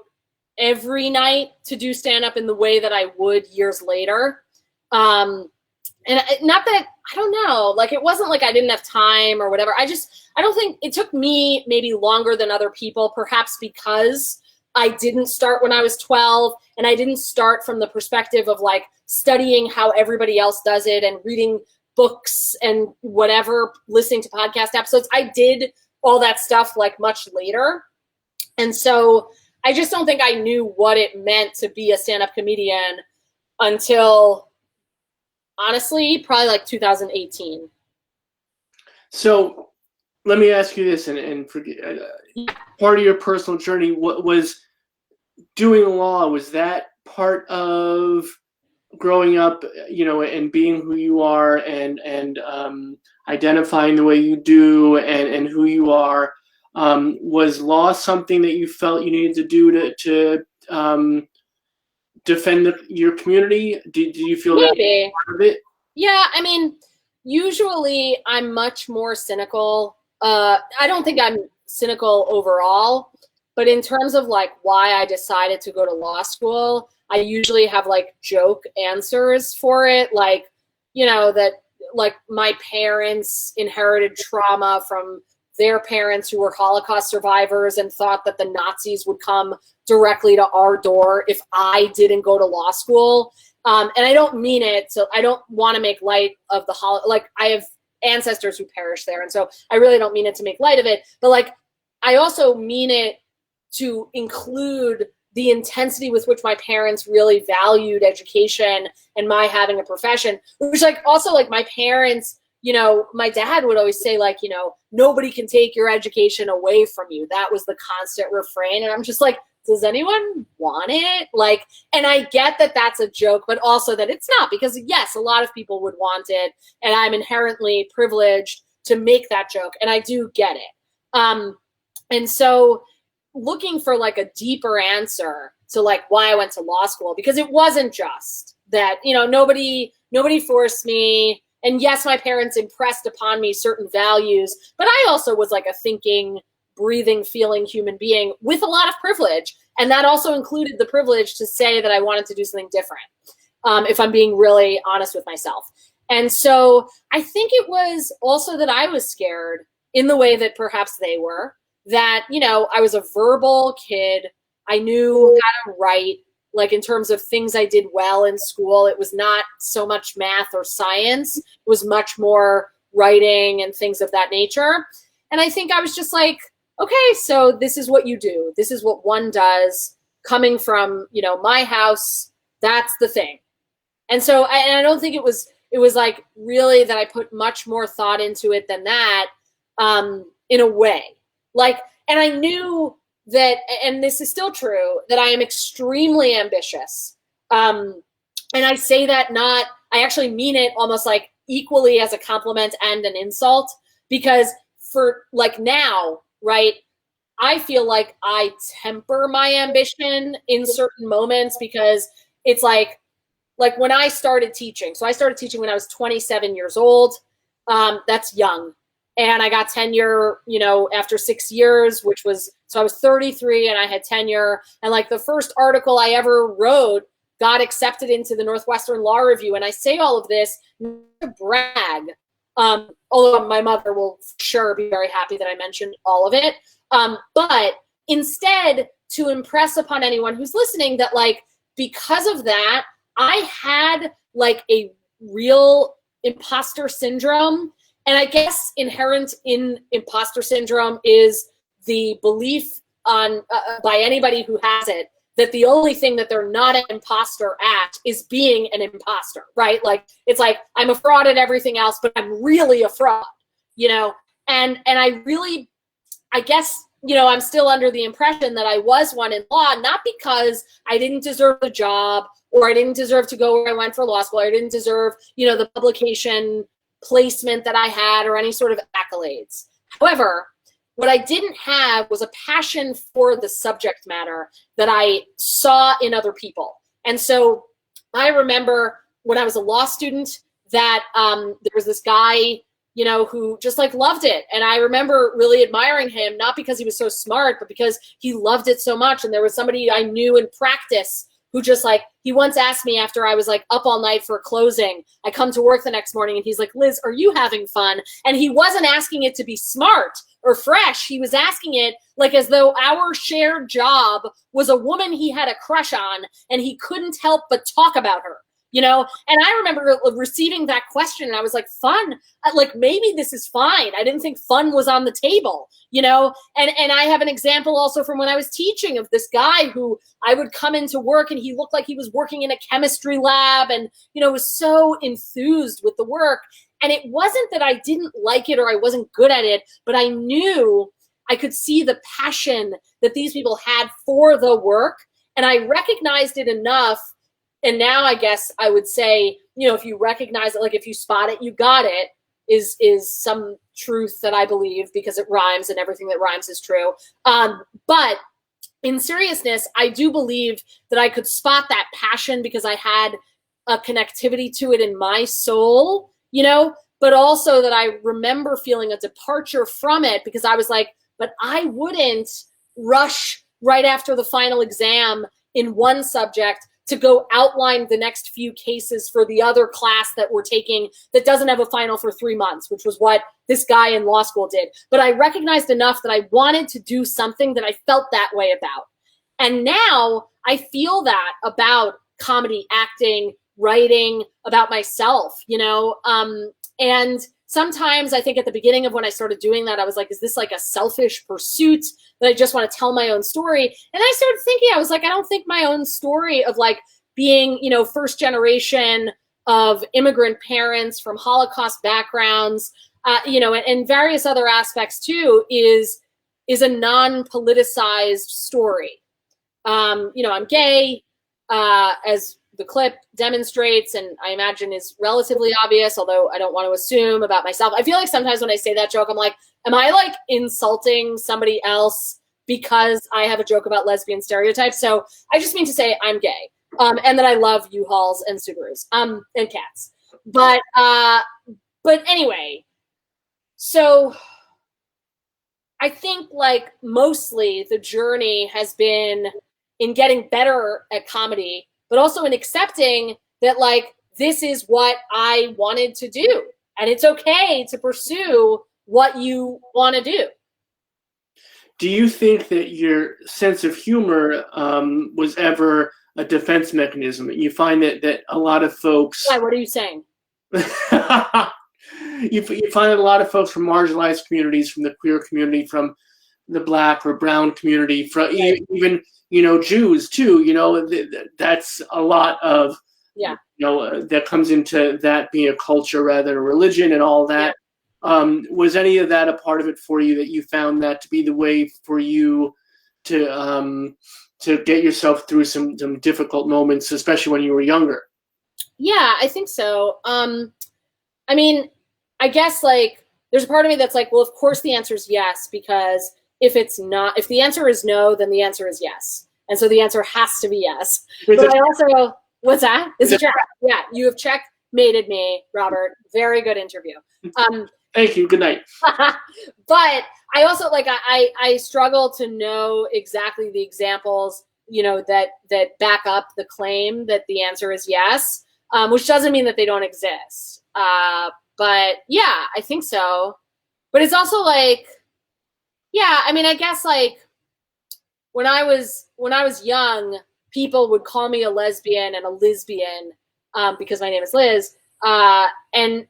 every night to do stand-up in the way that I would years later. And not that, I don't know, like it wasn't like I didn't have time or whatever. I don't think it took me maybe longer than other people, perhaps because I didn't start when I was 12, and I didn't start from the perspective of like studying how everybody else does it and reading books and whatever, listening to podcast episodes. I did all that stuff like much later. And so I just don't think I knew what it meant to be a stand-up comedian until, honestly, probably like 2018. So let me ask you this, and part of your personal journey, what was doing law, was that part of growing up, you know, and being who you are and identifying the way you do and who you are? Was law something that you felt you needed to do to defend your community? Did you feel that part of it? Yeah, I mean, usually I'm much more cynical. I don't think I'm cynical overall, but in terms of like why I decided to go to law school, I usually have like joke answers for it. Like, you know, that like my parents inherited trauma from their parents who were Holocaust survivors and thought that the Nazis would come directly to our door if I didn't go to law school. And I don't mean it, so I don't want to make light of the like I have ancestors who perished there, and so I really don't mean it to make light of it, but like I also mean it to include the intensity with which my parents really valued education and my having a profession, which like also like my parents, you know, my dad would always say like, you know, nobody can take your education away from you. That was the constant refrain. And I'm just like, does anyone want it? Like, and I get that that's a joke, but also that it's not, because yes, a lot of people would want it. And I'm inherently privileged to make that joke. And I do get it. And so looking for like a deeper answer to like why I went to law school, because it wasn't just that, you know, nobody forced me. And yes, my parents impressed upon me certain values, but I also was like a thinking, breathing, feeling human being with a lot of privilege. And that also included the privilege to say that I wanted to do something different, if I'm being really honest with myself. And so I think it was also that I was scared in the way that perhaps they were, that, you know, I was a verbal kid. I knew how to write, like in terms of things I did well in school. It was not so much math or science. It was much more writing and things of that nature. And I think I was just like, okay, so this is what you do. This is what one does. Coming from, you know, my house, that's the thing. And so I don't think it was like really that I put much more thought into it than that, in a way. Like, and I knew that, and this is still true, that I am extremely ambitious. And I say that I actually mean it almost like equally as a compliment and an insult, because for like now, right, I feel like I temper my ambition in certain moments, because it's like when I started teaching. So I started teaching when I was 27 years old. That's young. And I got tenure, you know, after 6 years, so I was 33 and I had tenure. And like the first article I ever wrote got accepted into the Northwestern Law Review. And I say all of this not to brag, although my mother will for sure be very happy that I mentioned all of it. But instead to impress upon anyone who's listening that like, because of that, I had like a real imposter syndrome. And I guess inherent in imposter syndrome is the belief on by anybody who has it that the only thing that they're not an imposter at is being an imposter, right? Like it's like I'm a fraud at everything else, but I'm really a fraud, you know. And I guess, you know, I'm still under the impression that I was one in law, not because I didn't deserve the job or I didn't deserve to go where I went for law school. I didn't deserve, you know, the publication placement that I had or any sort of accolades. However, What I didn't have was a passion for the subject matter that I saw in other people. And so I remember when I was a law student that there was this guy, you know, who just like loved it. And I remember really admiring him, not because he was so smart, but because he loved it so much. And there was somebody I knew in practice who just like, he once asked me after I was like up all night for a closing, I come to work the next morning and he's like, Liz, are you having fun? And he wasn't asking it to be smart or fresh. He was asking it like as though our shared job was a woman he had a crush on and he couldn't help but talk about her. You know, and I remember receiving that question and I was like, fun, like maybe this is fine. I didn't think fun was on the table, you know, and I have an example also from when I was teaching of this guy who I would come into work and he looked like he was working in a chemistry lab and, you know, was so enthused with the work. And it wasn't that I didn't like it or I wasn't good at it, but I knew I could see the passion that these people had for the work. And I recognized it enough. And now I guess I would say, you know, if you recognize it, like if you spot it, you got it, is some truth that I believe because it rhymes and everything that rhymes is true. But in seriousness, I do believe that I could spot that passion because I had a connectivity to it in my soul, you know, but also that I remember feeling a departure from it because I was like, but I wouldn't rush right after the final exam in one subject to go outline the next few cases for the other class that we're taking that doesn't have a final for 3 months, which was what this guy in law school did. But I recognized enough that I wanted to do something that I felt that way about. And now I feel that about comedy, acting, writing, about myself, you know? And sometimes I think at the beginning of when I started doing that, I was like, is this like a selfish pursuit that I just want to tell my own story? And I started thinking, I was like, I don't think my own story of like being, you know, first generation of immigrant parents from Holocaust backgrounds, you know, and various other aspects too, is a non-politicized story. You know, I'm gay, as the clip demonstrates, and I imagine is relatively obvious, although I don't want to assume about myself. I feel like sometimes when I say that joke, I'm like, am I like insulting somebody else because I have a joke about lesbian stereotypes? So I just mean to say I'm gay, and that I love U-Hauls and Subarus, and cats. But anyway, so I think like mostly the journey has been in getting better at comedy, but also in accepting that like, this is what I wanted to do. And it's okay to pursue what you want to do. Do you think that your sense of humor was ever a defense mechanism? You find that a lot of folks... Why, what are you saying? you find that a lot of folks from marginalized communities, from the queer community, from the Black or brown community, from even, you know, Jews too, you know, that's a lot of, you know, that comes into that being a culture rather than a religion and all that. Was any of that a part of it for you, that you found that to be the way for you to get yourself through some difficult moments, especially when you were younger? Yeah, I think so. I mean, I guess like there's a part of me that's like, well, of course the answer is yes, because if the answer is no, then the answer is yes. And so the answer has to be yes. But I also, what's that? Is it check? Yeah, you have checkmated me, Robert. Very good interview. Thank you. Good night. But I also like, I struggle to know exactly the examples, you know, that back up the claim that the answer is yes, which doesn't mean that they don't exist. But yeah, I think so. But it's also like, yeah, I mean, I guess like when I was young, people would call me a lesbian and a lesbian because my name is Liz. And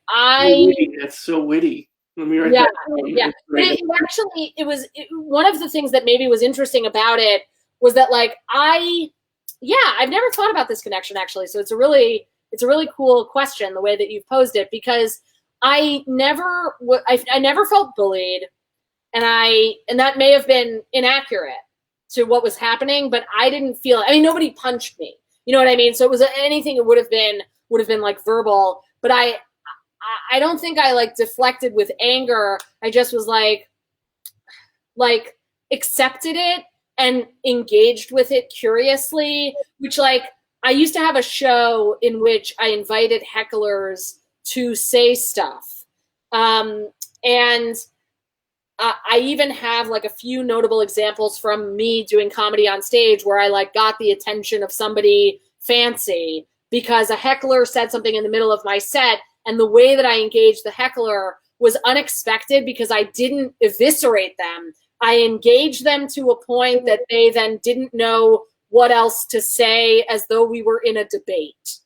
that's so witty. Let me write that down. It was one of the things that maybe was interesting about it was that like I've never thought about this connection actually. So it's a really cool question, the way that you've posed it, because I never felt bullied. And that may have been inaccurate to what was happening, but I didn't feel, I mean, nobody punched me, you know what I mean? So it was anything, it would have been like verbal, but I don't think I like deflected with anger. I just was like, like accepted it and engaged with it curiously, which like I used to have a show in which I invited hecklers to say stuff. And I even have like a few notable examples from me doing comedy on stage where I like got the attention of somebody fancy because a heckler said something in the middle of my set, and the way that I engaged the heckler was unexpected because I didn't eviscerate them. I engaged them to a point that they then didn't know what else to say, as though we were in a debate.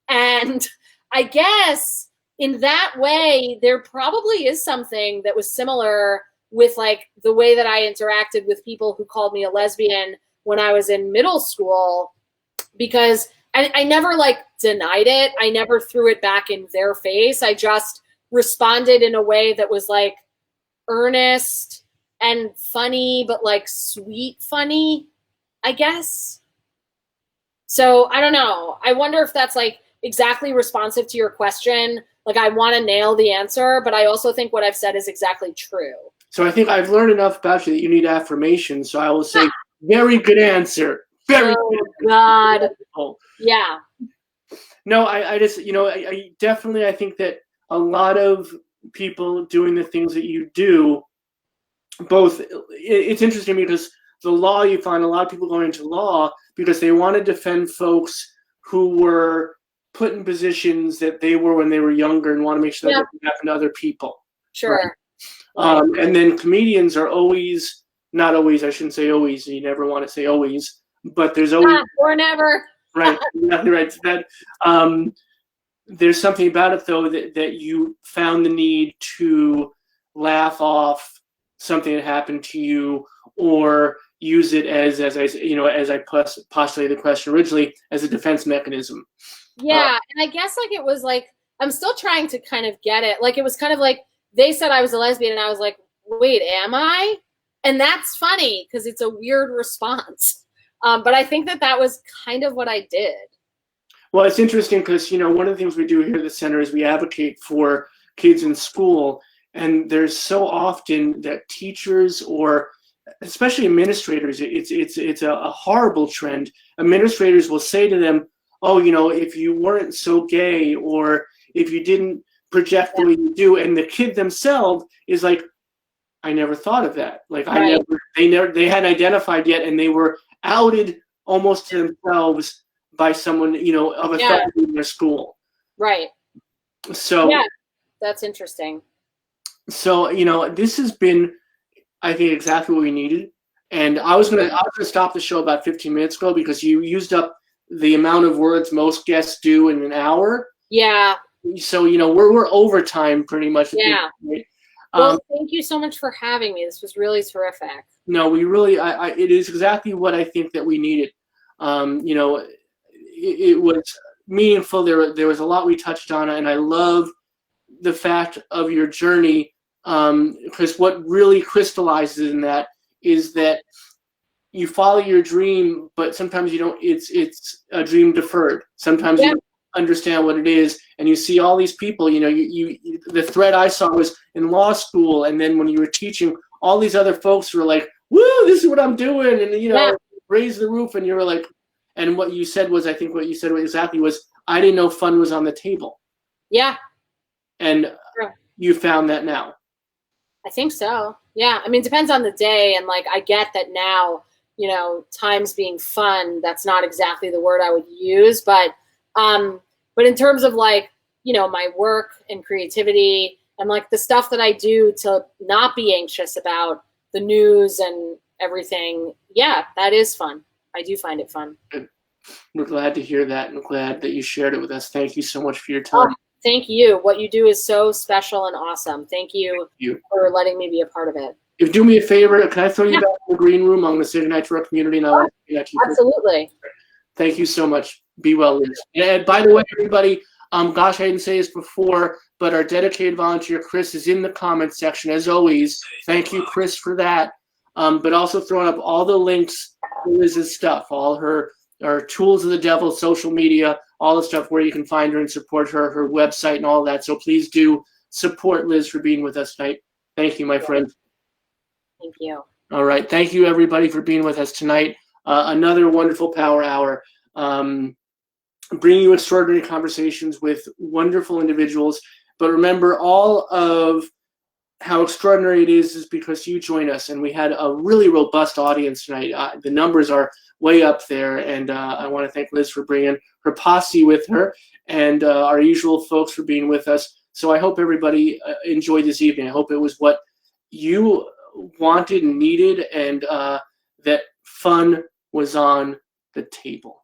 And I guess in that way, there probably is something that was similar with like the way that I interacted with people who called me a lesbian when I was in middle school, because I never like denied it. I never threw it back in their face. I just responded in a way that was like earnest and funny, but like sweet funny, I guess. So I don't know. I wonder if that's like exactly responsive to your question. Like I want to nail the answer, but I also think what I've said is exactly true. So I think I've learned enough about you that you need affirmation. So I will say, very good answer. Very good. God. Yeah. No, I just, I definitely, I think that a lot of people doing the things that you do, both, it's interesting because the law, you find a lot of people going into law because they want to defend folks who were put in positions that they were when they were younger and want to make sure that doesn't happen to other people. Sure. Right? And then comedians are always, not always, I shouldn't say always, you never want to say always, but there's always. Or never. Right, exactly right. So that, there's something about it, though, that you found the need to laugh off something that happened to you, or use it as I postulated the question originally, as a defense mechanism. Yeah, and I guess like it was like, I'm still trying to kind of get it. Like it was kind of like they said I was a lesbian, and I was like, wait, am I? And that's funny because it's a weird response. But I think that was kind of what I did. Well, it's interesting because, one of the things we do here at the center is we advocate for kids in school. And there's so often that teachers, or especially administrators, it's a horrible trend. Administrators will say to them, oh, if you weren't so gay, or if you didn't project the way you do. And the kid themselves is like, I never thought of that. Like right. They hadn't identified yet, and they were outed almost to themselves by someone, of authority in their school. Right. So yeah, that's interesting. So, this has been, I think, exactly what we needed. And I was gonna stop the show about 15 minutes ago because you used up the amount of words most guests do in an hour. Yeah. So, we're overtime pretty much. Yeah. Well, thank you so much for having me. This was really terrific. No, we really, it is exactly what I think that we needed. It was meaningful. There was a lot we touched on, and I love the fact of your journey, because what really crystallizes in that is that you follow your dream, but sometimes you don't. It's a dream deferred. Sometimes you don't understand what it is, and you see all these people. The thread I saw was in law school, and then when you were teaching, all these other folks were like, "Woo, this is what I'm doing," and raise the roof, and you were like, and what you said was, I think what you said exactly was, I didn't know fun was on the table. Yeah. And you found that now. I think so. Yeah. I mean, it depends on the day. And like, I get that now, times being fun, that's not exactly the word I would use, but in terms of like, my work and creativity and like the stuff that I do to not be anxious about the news and everything. Yeah, that is fun. I do find it fun. Good. We're glad to hear that, and glad that you shared it with us. Thank you so much for your time. Thank you. What you do is so special and awesome. Thank you for letting me be a part of it. If do me a favor, can I throw you back in the green room? I'm going to say goodnight to our community, and I want to to you. Absolutely. Thank you so much. Be well, Liz. And by the way, everybody, gosh, I didn't say this before, but our dedicated volunteer, Chris, is in the comments section, as always. Thank you, Chris, for that. But also throwing up all the links to Liz's stuff, all her Tools of the Devil, social media, all the stuff where you can find her and support her website and all that. So please do support Liz for being with us tonight. Thank you, my friend. Thank you. All right. Thank you, everybody, for being with us tonight. Another wonderful Power Hour. Bringing you extraordinary conversations with wonderful individuals. But remember, all of how extraordinary it is because you join us. And we had a really robust audience tonight. The numbers are way up there. And I want to thank Liz for bringing her posse with her and our usual folks for being with us. So I hope everybody enjoyed this evening. I hope it was what you wanted and needed, and that fun was on the table.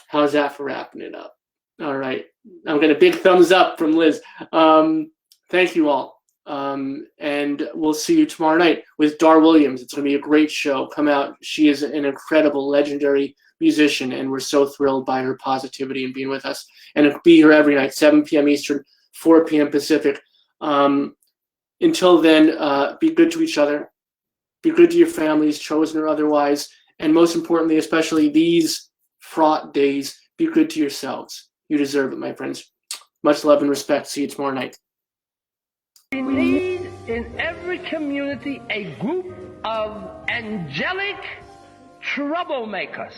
How's that for wrapping it up? All right. I'm getting a big thumbs up from Liz. Thank you all. And we'll see you tomorrow night with Dar Williams. It's going to be a great show. Come out. She is an incredible, legendary musician, and we're so thrilled by her positivity and being with us. And it'll be here every night, 7 p.m. Eastern, 4 p.m. Pacific. Until then, be good to each other. Be good to your families, chosen or otherwise. And most importantly, especially these fraught days, be good to yourselves. You deserve it, my friends. Much love and respect. See you tomorrow night. We need in every community a group of angelic troublemakers.